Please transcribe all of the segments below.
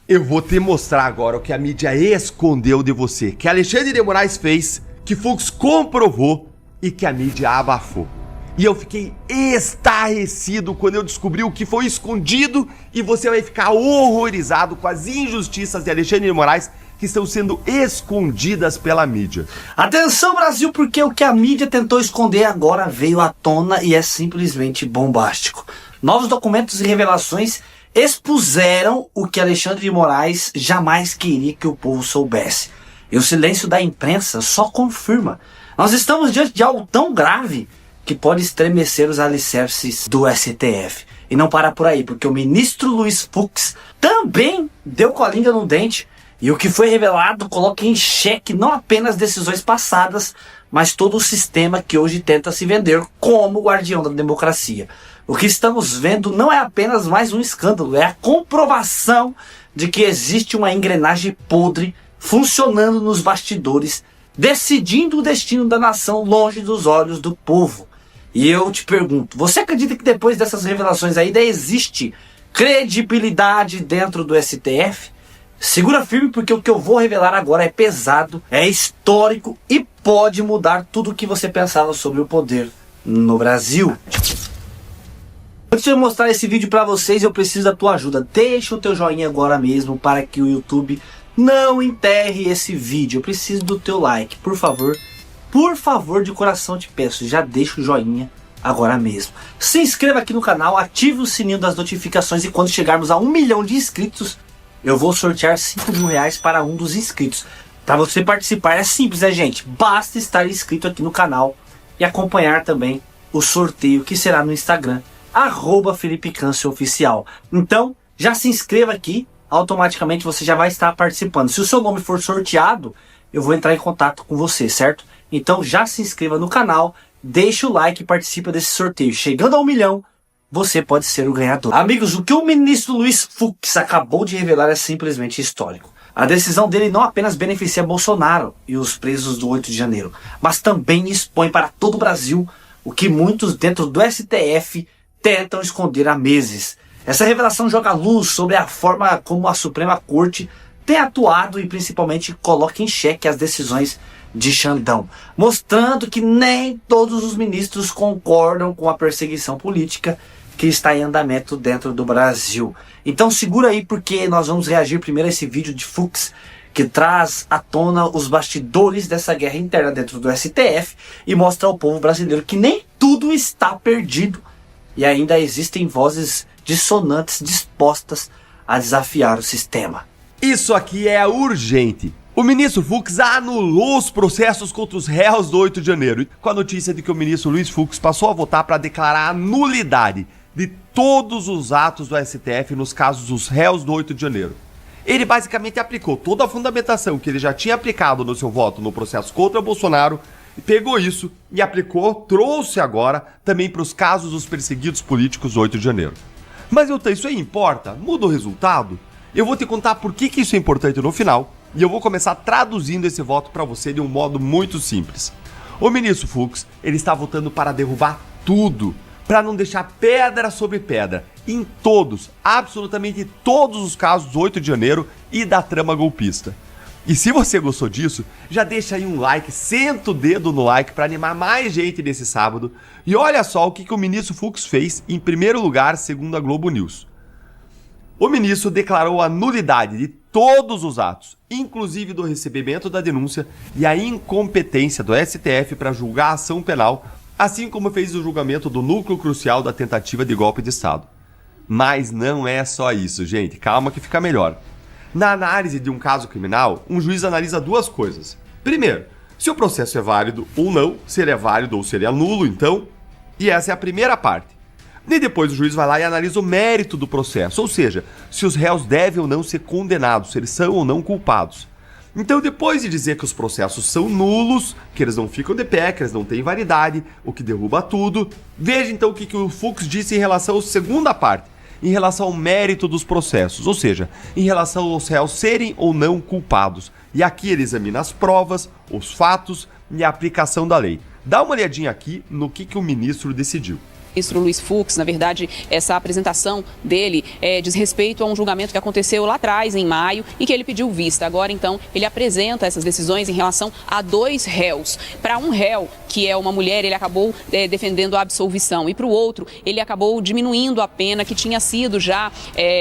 Eu vou te mostrar agora o que a mídia escondeu de você, que Alexandre de Moraes fez, que Fux comprovou e que a mídia abafou. E eu fiquei estarrecido quando eu descobri o que foi escondido e você vai ficar horrorizado com as injustiças de Alexandre de Moraes que estão sendo escondidas pela mídia. Atenção, Brasil, porque o que a mídia tentou esconder agora veio à tona e é simplesmente bombástico. Novos documentos e revelações expuseram o que Alexandre de Moraes jamais queria que o povo soubesse. E o silêncio da imprensa só confirma. Nós estamos diante de algo tão grave que pode estremecer os alicerces do STF. E não para por aí, porque o ministro Luiz Fux também deu com a língua no dente. E o que foi revelado coloca em xeque não apenas decisões passadas, mas todo o sistema que hoje tenta se vender como guardião da democracia. O que estamos vendo não é apenas mais um escândalo, é a comprovação de que existe uma engrenagem podre funcionando nos bastidores, decidindo o destino da nação longe dos olhos do povo. E eu te pergunto, você acredita que depois dessas revelações ainda existe credibilidade dentro do STF? Segura firme, porque o que eu vou revelar agora é pesado, é histórico e pode mudar tudo o que você pensava sobre o poder no Brasil. Antes de eu mostrar esse vídeo pra vocês, eu preciso da tua ajuda. Deixa o teu joinha agora mesmo para que o YouTube não enterre esse vídeo. Eu preciso do teu like, por favor. Por favor, de coração te peço, já deixa o joinha agora mesmo. Se inscreva aqui no canal, ative o sininho das notificações e quando chegarmos a 1 milhão de inscritos, eu vou sortear R$5.000 para um dos inscritos. Para você participar é simples, né, gente? Basta estar inscrito aqui no canal e acompanhar também o sorteio que será no Instagram, @FelipeCâncio_oficial. Então, já se inscreva aqui, automaticamente você já vai estar participando. Se o seu nome for sorteado, eu vou entrar em contato com você, certo? Então já se inscreva no canal, deixa o like e participe desse sorteio. Chegando a 1 milhão, você pode ser o ganhador. Amigos, o que o ministro Luiz Fux acabou de revelar é simplesmente histórico. A decisão dele não apenas beneficia Bolsonaro e os presos do 8 de janeiro, mas também expõe para todo o Brasil o que muitos dentro do STF tentam esconder há meses. Essa revelação joga luz sobre a forma como a Suprema Corte tem atuado e principalmente coloca em xeque as decisões de Xandão, mostrando que nem todos os ministros concordam com a perseguição política que está em andamento dentro do Brasil. Então segura aí, porque nós vamos reagir primeiro a esse vídeo de Fux, que traz à tona os bastidores dessa guerra interna dentro do STF e mostra ao povo brasileiro que nem tudo está perdido e ainda existem vozes dissonantes dispostas a desafiar o sistema. Isso aqui é urgente. O ministro Fux anulou os processos contra os réus do 8 de janeiro, com a notícia de que o ministro Luiz Fux passou a votar para declarar a nulidade de todos os atos do STF nos casos dos réus do 8 de janeiro. Ele basicamente aplicou toda a fundamentação que ele já tinha aplicado no seu voto no processo contra Bolsonaro, pegou isso e aplicou, trouxe agora também para os casos dos perseguidos políticos do 8 de janeiro. Mas isso aí importa? Muda o resultado? Eu vou te contar por que isso é importante no final. E eu vou começar traduzindo esse voto para você de um modo muito simples. O ministro Fux, ele está votando para derrubar tudo, para não deixar pedra sobre pedra, em todos, absolutamente todos os casos do 8 de janeiro e da trama golpista. E se você gostou disso, já deixa aí um like, senta o dedo no like para animar mais gente nesse sábado. E olha só o que o ministro Fux fez em primeiro lugar, segundo a Globo News. O ministro declarou a nulidade de todos os atos, inclusive do recebimento da denúncia e a incompetência do STF para julgar a ação penal, assim como fez o julgamento do núcleo crucial da tentativa de golpe de Estado. Mas não é só isso, gente, calma que fica melhor. Na análise de um caso criminal, um juiz analisa duas coisas. Primeiro, se o processo é válido ou não, se ele é válido ou se ele é nulo, então, e essa é a primeira parte. E depois o juiz vai lá e analisa o mérito do processo, ou seja, se os réus devem ou não ser condenados, se eles são ou não culpados. Então, depois de dizer que os processos são nulos, que eles não ficam de pé, que eles não têm validade, o que derruba tudo, veja então o que o Fux disse em relação à segunda parte, em relação ao mérito dos processos, ou seja, em relação aos réus serem ou não culpados. E aqui ele examina as provas, os fatos e a aplicação da lei. Dá uma olhadinha aqui no que o ministro decidiu. ministro Luiz Fux. Na verdade, essa apresentação dele diz respeito a um julgamento que aconteceu lá atrás, em maio, e que ele pediu vista. Agora, então, ele apresenta essas decisões em relação a 2 réus. Para um réu, que é uma mulher, ele acabou defendendo a absolvição, e para o outro, ele acabou diminuindo a pena que tinha sido já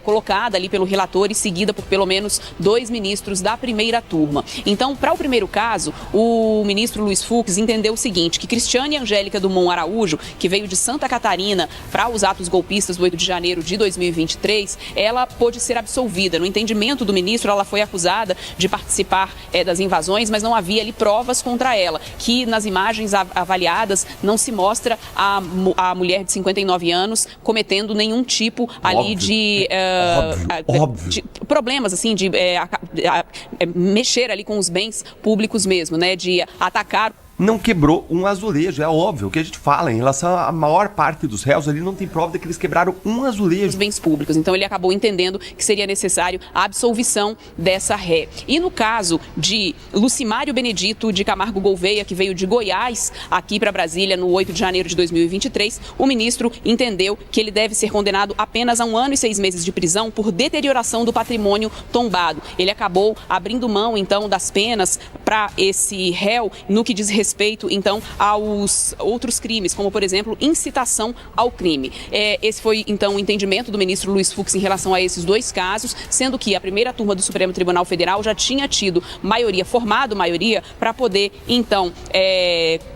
colocada ali pelo relator e seguida por pelo menos 2 ministros da primeira turma. Então, para o primeiro caso, o ministro Luiz Fux entendeu o seguinte, que Cristiane Angélica Dumont Araújo, que veio de Santa Catarina para os atos golpistas do 8 de janeiro de 2023, ela pôde ser absolvida. No entendimento do ministro, ela foi acusada de participar das invasões, mas não havia ali provas contra ela, que nas imagens avaliadas não se mostra a mulher de 59 anos cometendo nenhum tipo ali de problemas, assim, de mexer ali com os bens públicos mesmo, né, de atacar. Não quebrou um azulejo, é óbvio. O que a gente fala em relação à maior parte dos réus ali, não tem prova de que eles quebraram um azulejo. Os bens públicos. Então ele acabou entendendo que seria necessário a absolvição dessa ré. E no caso de Lucimário Benedito de Camargo Gouveia, que veio de Goiás aqui para Brasília no 8 de janeiro de 2023, o ministro entendeu que ele deve ser condenado apenas a 1 ano e 6 meses de prisão por deterioração do patrimônio tombado. Ele acabou abrindo mão, então, das penas para esse réu no que diz respeito, então, aos outros crimes, como, por exemplo, incitação ao crime. Esse foi, então, o entendimento do ministro Luiz Fux em relação a esses 2 casos, sendo que a primeira turma do Supremo Tribunal Federal já tinha tido formado maioria, para poder, então,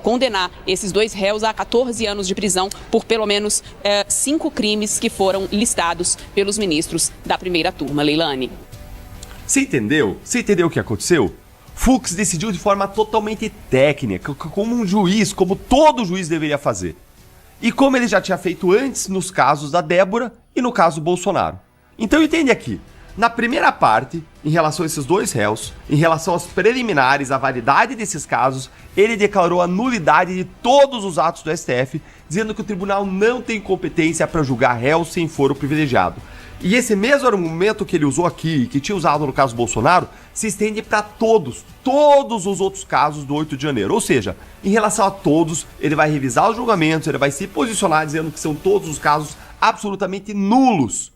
condenar esses 2 réus a 14 anos de prisão por pelo menos 5 crimes que foram listados pelos ministros da primeira turma. Leilane. Você entendeu? Você entendeu o que aconteceu? Fux decidiu de forma totalmente técnica, como um juiz, como todo juiz deveria fazer. E como ele já tinha feito antes nos casos da Débora e no caso do Bolsonaro. Então entende aqui, na primeira parte, em relação a esses 2 réus, em relação aos preliminares, a validade desses casos, ele declarou a nulidade de todos os atos do STF, dizendo que o tribunal não tem competência para julgar réus sem foro privilegiado. E esse mesmo argumento que ele usou aqui, que tinha usado no caso Bolsonaro, se estende para todos os outros casos do 8 de janeiro. Ou seja, em relação a todos, ele vai revisar os julgamentos, ele vai se posicionar dizendo que são todos os casos absolutamente nulos.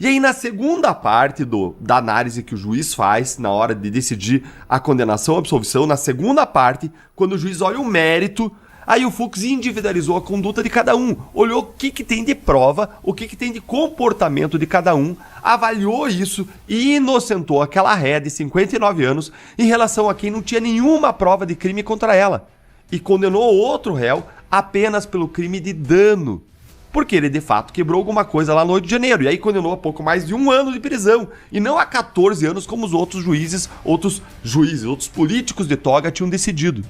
E aí, na segunda parte da análise que o juiz faz na hora de decidir a condenação ou absolvição, na segunda parte, quando o juiz olha o mérito, aí o Fux individualizou a conduta de cada um, olhou o que tem de prova, o que tem de comportamento de cada um, avaliou isso e inocentou aquela ré de 59 anos em relação a quem não tinha nenhuma prova de crime contra ela. E condenou outro réu apenas pelo crime de dano, porque ele de fato quebrou alguma coisa lá no 8 de janeiro, e aí condenou a pouco mais de 1 ano de prisão, e não a 14 anos como os outros juízes, outros políticos de toga tinham decidido.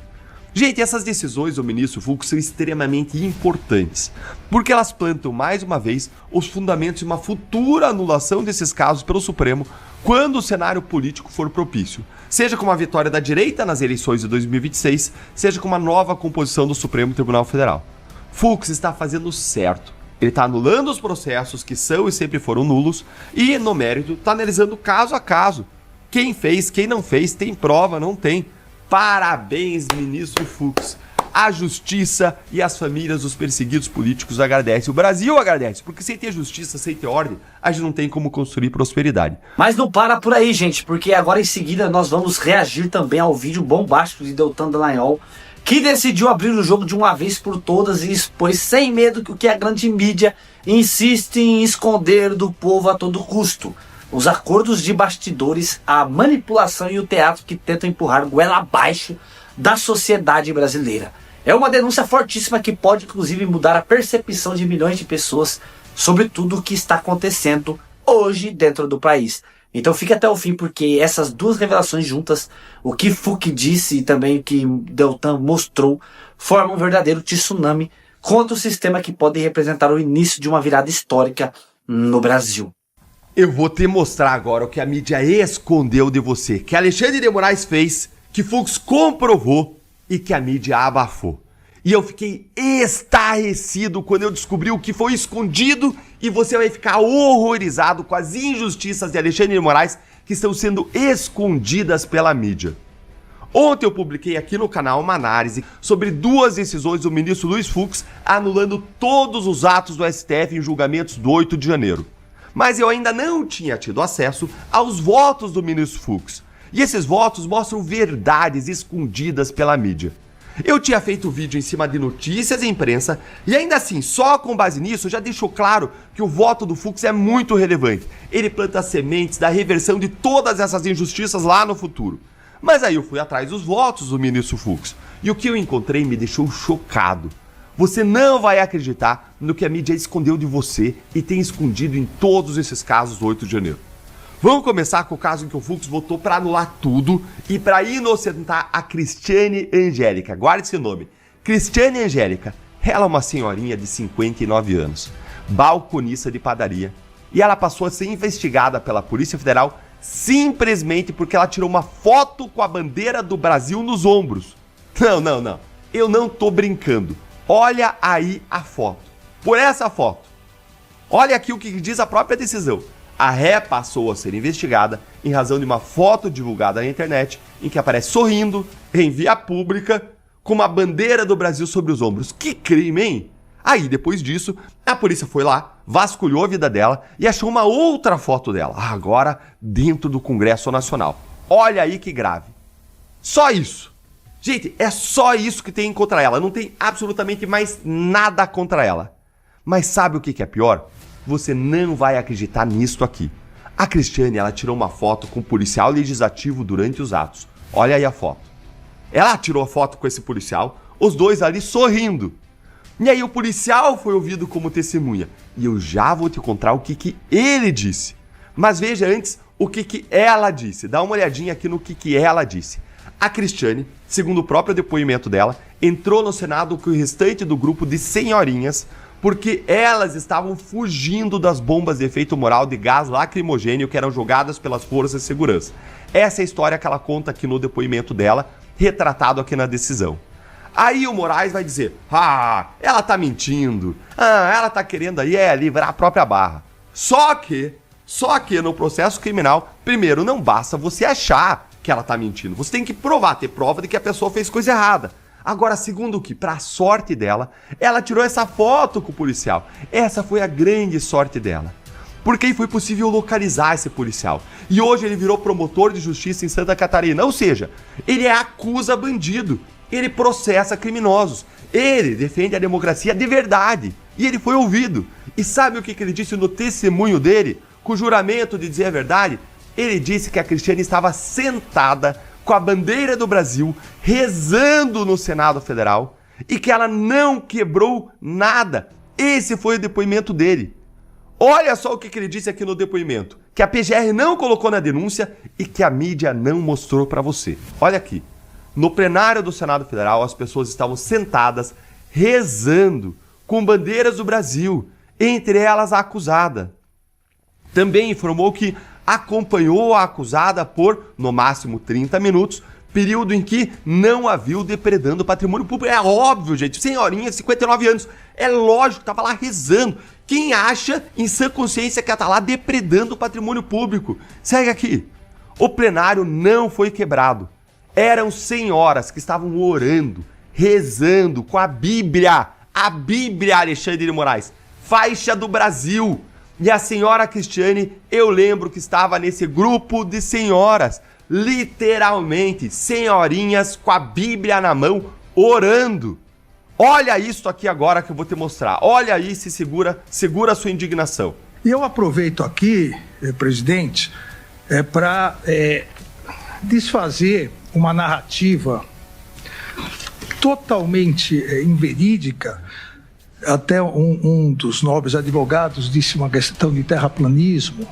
Gente, essas decisões do ministro Fux são extremamente importantes, porque elas plantam, mais uma vez, os fundamentos de uma futura anulação desses casos pelo Supremo quando o cenário político for propício, seja com uma vitória da direita nas eleições de 2026, seja com uma nova composição do Supremo Tribunal Federal. Fux está fazendo certo. Ele está anulando os processos que são e sempre foram nulos e, no mérito, está analisando caso a caso. Quem fez, quem não fez, tem prova, não tem. Parabéns, ministro Fux. A justiça e as famílias dos perseguidos políticos agradecem. O Brasil agradece, porque sem ter justiça, sem ter ordem, a gente não tem como construir prosperidade. Mas não para por aí, gente, porque agora em seguida nós vamos reagir também ao vídeo bombástico de Deltan Dallagnol, que decidiu abrir o jogo de uma vez por todas e expôs sem medo que o que a grande mídia insiste em esconder do povo a todo custo: os acordos de bastidores, a manipulação e o teatro que tentam empurrar goela abaixo da sociedade brasileira. É uma denúncia fortíssima que pode inclusive mudar a percepção de milhões de pessoas sobre tudo o que está acontecendo hoje dentro do país. Então fique até o fim, porque essas 2 revelações juntas, o que Fux disse e também o que Deltan mostrou, formam um verdadeiro tsunami contra o sistema que pode representar o início de uma virada histórica no Brasil. Eu vou te mostrar agora o que a mídia escondeu de você, que Alexandre de Moraes fez, que Fux comprovou e que a mídia abafou. E eu fiquei estarrecido quando eu descobri o que foi escondido, e você vai ficar horrorizado com as injustiças de Alexandre de Moraes que estão sendo escondidas pela mídia. Ontem eu publiquei aqui no canal uma análise sobre 2 decisões do ministro Luiz Fux anulando todos os atos do STF em julgamentos do 8 de janeiro. Mas eu ainda não tinha tido acesso aos votos do ministro Fux. E esses votos mostram verdades escondidas pela mídia. Eu tinha feito vídeo em cima de notícias e imprensa, e ainda assim, só com base nisso, já deixou claro que o voto do Fux é muito relevante. Ele planta sementes da reversão de todas essas injustiças lá no futuro. Mas aí eu fui atrás dos votos do ministro Fux, e o que eu encontrei me deixou chocado. Você não vai acreditar no que a mídia escondeu de você e tem escondido em todos esses casos do 8 de janeiro. Vamos começar com o caso em que o Fux votou para anular tudo e para inocentar a Cristiane Angélica. Guarde esse nome. Cristiane Angélica. Ela é uma senhorinha de 59 anos, balconista de padaria. E ela passou a ser investigada pela Polícia Federal simplesmente porque ela tirou uma foto com a bandeira do Brasil nos ombros. Não. Eu não tô brincando. Olha aí a foto. Por essa foto. Olha aqui o que diz a própria decisão. A ré passou a ser investigada em razão de uma foto divulgada na internet em que aparece sorrindo em via pública com uma bandeira do Brasil sobre os ombros. Que crime, hein? Aí, depois disso, a polícia foi lá, vasculhou a vida dela e achou uma outra foto dela, agora dentro do Congresso Nacional. Olha aí que grave. Só isso. Gente, é só isso que tem contra ela. Não tem absolutamente mais nada contra ela. Mas sabe o que é pior? Você não vai acreditar nisto aqui. A Cristiane, ela tirou uma foto com um policial legislativo durante os atos. Olha aí a foto. Ela tirou a foto com esse policial, os dois ali sorrindo. E aí o policial foi ouvido como testemunha. E eu já vou te contar o que ele disse. Mas veja antes o que ela disse. Dá uma olhadinha aqui no que ela disse. A Cristiane, segundo o próprio depoimento dela, entrou no Senado com o restante do grupo de senhorinhas porque elas estavam fugindo das bombas de efeito moral de gás lacrimogêneo que eram jogadas pelas forças de segurança. Essa é a história que ela conta aqui no depoimento dela, retratado aqui na decisão. Aí o Moraes vai dizer, ela tá mentindo, ela tá querendo aí livrar a própria barra. Só que no processo criminal, primeiro, não basta você achar que ela tá mentindo, você tem que provar, ter prova de que a pessoa fez coisa errada. Agora, segundo que, pra sorte dela, ela tirou essa foto com o policial. Essa foi a grande sorte dela. Porque aí foi possível localizar esse policial. E hoje ele virou promotor de justiça em Santa Catarina. Ou seja, ele acusa bandido. Ele processa criminosos. Ele defende a democracia de verdade. E ele foi ouvido. E sabe o que ele disse no testemunho dele? Com o juramento de dizer a verdade? Ele disse que a Cristiane estava sentada com a bandeira do Brasil, rezando no Senado Federal, e que ela não quebrou nada. Esse foi o depoimento dele. Olha só o que ele disse aqui no depoimento, que a PGR não colocou na denúncia e que a mídia não mostrou para você. Olha aqui, no plenário do Senado Federal, as pessoas estavam sentadas, rezando, com bandeiras do Brasil, entre elas a acusada. Também informou que acompanhou a acusada por, no máximo, 30 minutos, período em que não a viu depredando o patrimônio público. É óbvio, gente, senhorinha, 59 anos, é lógico, tava lá rezando. Quem acha, em sã consciência, que ela tá lá depredando o patrimônio público? Segue aqui. O plenário não foi quebrado. Eram senhoras que estavam orando, rezando com a Bíblia, Alexandre de Moraes, faixa do Brasil. E a senhora Cristiane, eu lembro que estava nesse grupo de senhoras, literalmente, senhorinhas com a Bíblia na mão, orando. Olha isso aqui agora que eu vou te mostrar. Olha aí, se segura a sua indignação. E eu aproveito aqui, presidente, para desfazer uma narrativa totalmente inverídica. Até um dos nobres advogados disse uma questão de terraplanismo.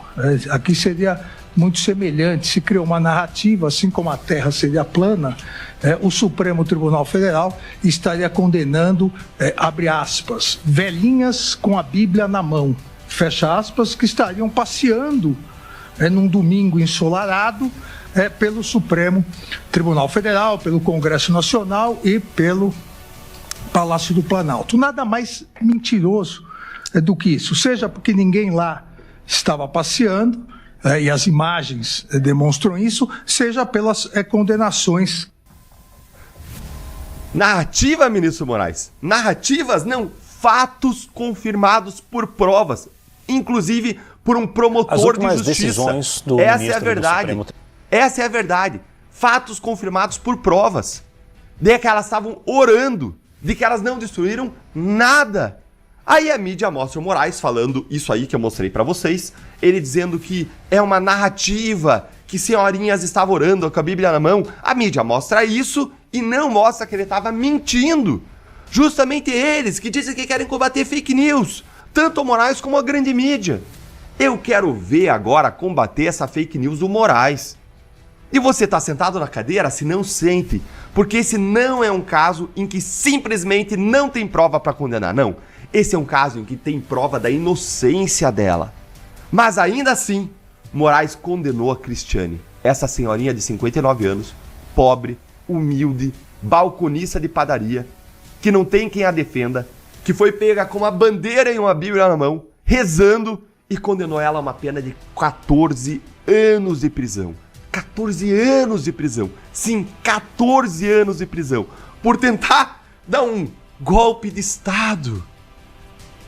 Aqui seria muito semelhante, se criou uma narrativa, assim como a Terra seria plana, o Supremo Tribunal Federal estaria condenando, abre aspas, velhinhas com a Bíblia na mão, fecha aspas, que estariam passeando num domingo ensolarado pelo Supremo Tribunal Federal, pelo Congresso Nacional e pelo Palácio do Planalto. Nada mais mentiroso do que isso, seja porque ninguém lá estava passeando, e as imagens demonstram isso, seja pelas condenações Narrativa, ministro Moraes. Narrativas, não. Fatos confirmados por provas. Inclusive por um promotor de justiça. Essa é a verdade. Essa é a verdade. Fatos confirmados por provas. De que elas estavam orando. De que elas não destruíram nada. Aí a mídia mostra o Moraes falando isso aí que eu mostrei pra vocês. Ele dizendo que é uma narrativa, que senhorinhas estavam orando com a Bíblia na mão. A mídia mostra isso e não mostra que ele estava mentindo. Justamente eles que dizem que querem combater fake news. Tanto o Moraes como a grande mídia. Eu quero ver agora combater essa fake news do Moraes. E você tá sentado na cadeira? Se não, sente. Porque esse não é um caso em que simplesmente não tem prova para condenar, não. Esse é um caso em que tem prova da inocência dela. Mas ainda assim, Moraes condenou a Cristiane, essa senhorinha de 59 anos, pobre, humilde, balconista de padaria, que não tem quem a defenda, que foi pega com uma bandeira e uma Bíblia na mão, rezando, e condenou ela a uma pena de 14 anos de prisão. 14 anos de prisão. Sim, 14 anos de prisão. Por tentar dar um golpe de Estado.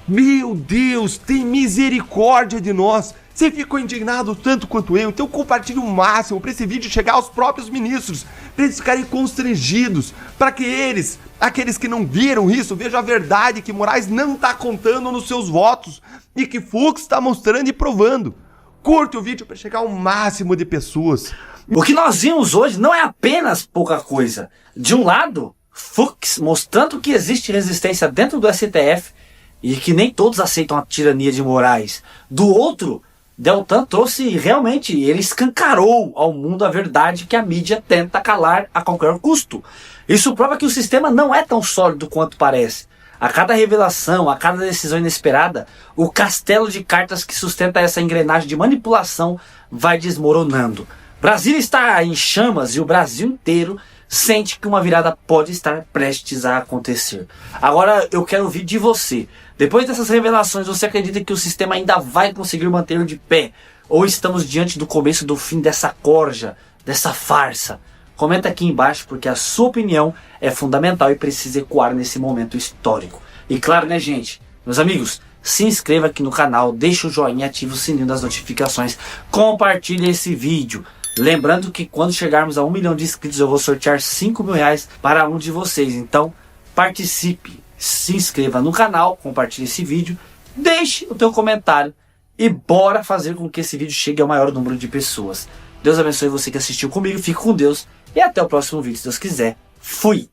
Meu Deus, tem misericórdia de nós. Você ficou indignado tanto quanto eu, então compartilhe o máximo para esse vídeo chegar aos próprios ministros, para eles ficarem constrangidos, para que eles, aqueles que não viram isso, vejam a verdade que Moraes não está contando nos seus votos e que Fux está mostrando e provando. Curte o vídeo para chegar ao máximo de pessoas. O que nós vimos hoje não é apenas pouca coisa. De um lado, Fux mostrando que existe resistência dentro do STF e que nem todos aceitam a tirania de Moraes. Do outro, Deltan trouxe realmente, ele escancarou ao mundo a verdade que a mídia tenta calar a qualquer custo. Isso prova que o sistema não é tão sólido quanto parece. A cada revelação, a cada decisão inesperada, o castelo de cartas que sustenta essa engrenagem de manipulação vai desmoronando. Brasília está em chamas e o Brasil inteiro sente que uma virada pode estar prestes a acontecer. Agora eu quero ouvir de você. Depois dessas revelações, você acredita que o sistema ainda vai conseguir manter de pé? Ou estamos diante do começo do fim dessa corja, dessa farsa? Comenta aqui embaixo, porque a sua opinião é fundamental e precisa ecoar nesse momento histórico. E claro, né, gente? Meus amigos, se inscreva aqui no canal, deixa o joinha, ativa o sininho das notificações, compartilhe esse vídeo. Lembrando que quando chegarmos a 1 milhão de inscritos, eu vou sortear 5 mil reais para um de vocês. Então, participe, se inscreva no canal, compartilhe esse vídeo, deixe o teu comentário e bora fazer com que esse vídeo chegue ao maior número de pessoas. Deus abençoe você que assistiu comigo, fique com Deus e até o próximo vídeo, se Deus quiser. Fui!